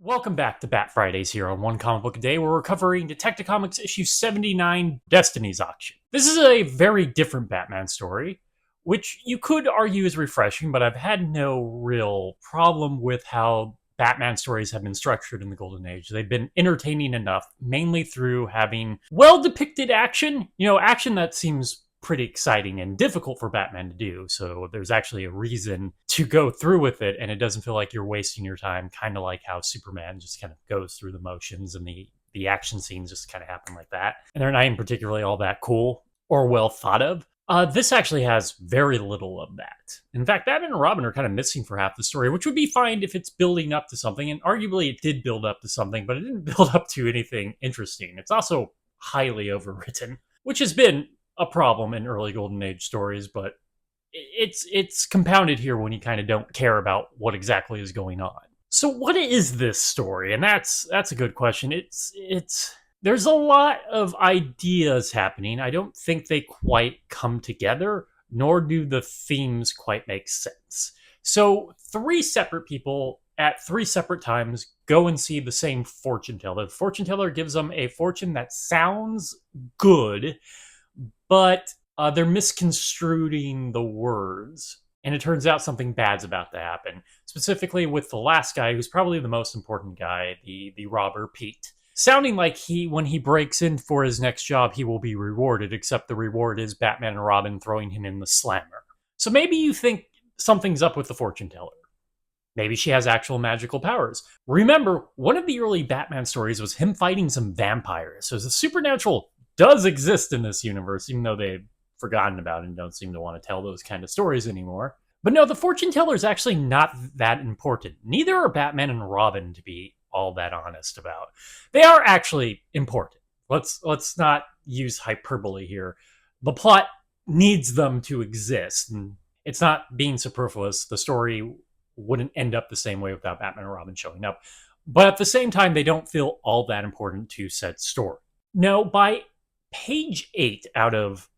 Welcome back to Bat Fridays here on One Comic Book a Day, where we're covering Detective Comics issue 79, Destiny's Auction. This is a very different Batman story, which you could argue is refreshing, but I've had no real problem with how Batman stories have been structured in the Golden Age. They've been entertaining enough, mainly through having well-depicted action, action that seems pretty exciting and difficult for Batman to do. So there's actually a reason to go through with it, and it doesn't feel like you're wasting your time, kind of like how Superman just kind of goes through the motions and the action scenes just kind of happen like that. And they're not even particularly all that cool or well thought of. This actually has very little of that. In fact, Batman and Robin are kind of missing for half the story, which would be fine if it's building up to something, and arguably it did build up to something, but it didn't build up to anything interesting. It's also highly overwritten, which has been a problem in early Golden Age stories, but it's compounded here when you kind of don't care about what exactly is going on. So what is this story? And that's a good question. It's there's a lot of ideas happening. I don't think they quite come together, nor do the themes quite make sense. So three separate people at three separate times go and see the same fortune teller. The fortune teller gives them a fortune that sounds good, but they're misconstruing the words. And it turns out something bad's about to happen. Specifically with the last guy, who's probably the most important guy, the robber, Pete. Sounding like when he breaks in for his next job, he will be rewarded, except the reward is Batman and Robin throwing him in the slammer. So maybe you think something's up with the fortune teller. Maybe she has actual magical powers. Remember, one of the early Batman stories was him fighting some vampires. So the supernatural does exist in this universe, even though they've forgotten about it and don't seem to want to tell those kind of stories anymore. But no, the fortune teller is actually not that important. Neither are Batman and Robin, to be all that honest about. They are actually important. Let's not use hyperbole here. The plot needs them to exist, and it's not being superfluous. The story wouldn't end up the same way without Batman and Robin showing up. But at the same time, they don't feel all that important to said story. No, by page 8 out of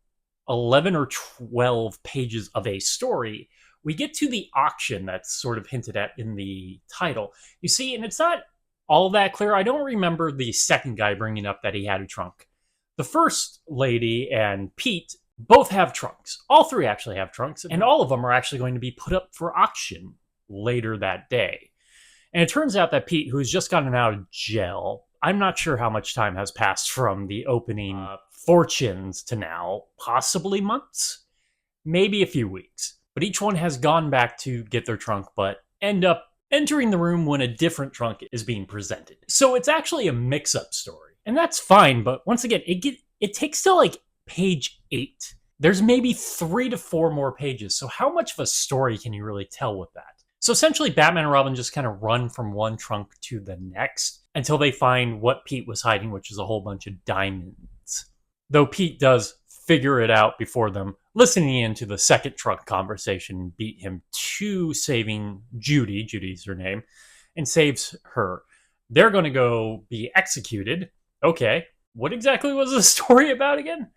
11 or 12 pages of a story, we get to the auction that's sort of hinted at in the title. You see, and it's not all that clear. I don't remember the second guy bringing up that he had a trunk. The first lady and Pete both have trunks. All three actually have trunks, and all of them are actually going to be put up for auction later that day. And it turns out that Pete, who's just gotten out of jail, I'm not sure how much time has passed from the opening fortunes to now, possibly months, maybe a few weeks. But each one has gone back to get their trunk, but end up entering the room when a different trunk is being presented. So it's actually a mix-up story. And that's fine, but once again, it takes till like page 8. There's maybe 3 to 4 more pages, so how much of a story can you really tell with that? So essentially, Batman and Robin just kind of run from one trunk to the next until they find what Pete was hiding, which is a whole bunch of diamonds. Though Pete does figure it out before them, listening into the second trunk conversation, beat him to saving Judy, Judy's her name, and saves her. They're going to go be executed. Okay, what exactly was the story about again?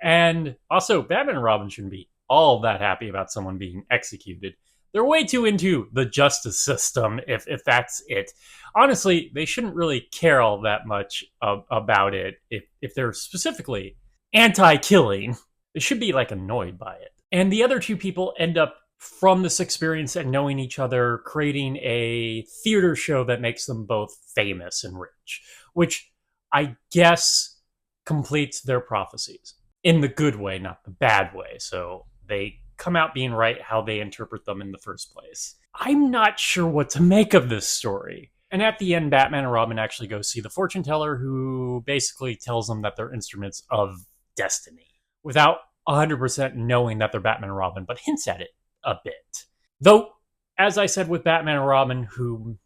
And also, Batman and Robin shouldn't be all that happy about someone being executed. They're way too into the justice system, if that's it. Honestly, they shouldn't really care all that much about it if they're specifically anti-killing. They should be, like, annoyed by it. And the other two people end up, from this experience and knowing each other, creating a theater show that makes them both famous and rich, which I guess completes their prophecies. In the good way, not the bad way. So they come out being right how they interpret them in the first place. I'm not sure what to make of this story. And at the end, Batman and Robin actually go see the fortune teller, who basically tells them that they're instruments of destiny, without 100% knowing that they're Batman and Robin, but hints at it a bit. Though, as I said with Batman and Robin, who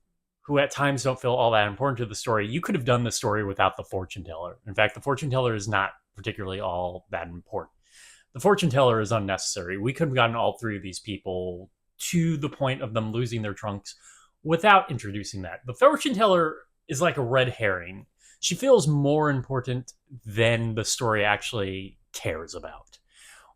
at times don't feel all that important to the story, you could have done the story without the fortune teller. In fact, the fortune teller is not particularly all that important. The fortune teller is unnecessary. We could have gotten all three of these people to the point of them losing their trunks without introducing that. The fortune teller is like a red herring. She feels more important than the story actually cares about.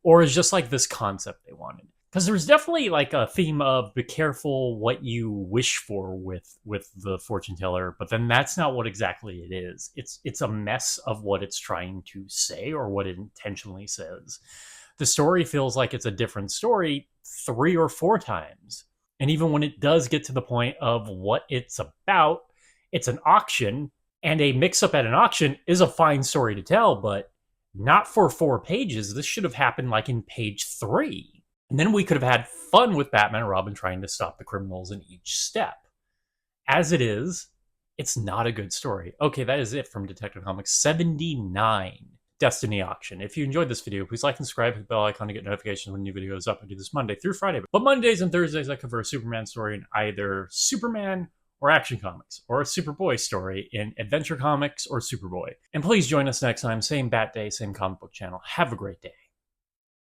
Or is just like this concept they wanted. because there's definitely like a theme of be careful what you wish for with the fortune teller, but then that's not what exactly it is. It's a mess of what it's trying to say or what it intentionally says. The story feels like it's a different story 3 or 4 times. And even when it does get to the point of what it's about, it's an auction, and a mix up at an auction is a fine story to tell, but not for 4 pages. This should have happened like in page 3. And then we could have had fun with Batman and Robin trying to stop the criminals in each step. As it is, it's not a good story. Okay, that is it from Detective Comics 79, Destiny Auction. If you enjoyed this video, please like and subscribe, hit the bell icon to get notifications when new videos up. I do this Monday through Friday. But Mondays and Thursdays, I cover a Superman story in either Superman or Action Comics, or a Superboy story in Adventure Comics or Superboy. And please join us next time. Same Bat Day, same comic book channel. Have a great day.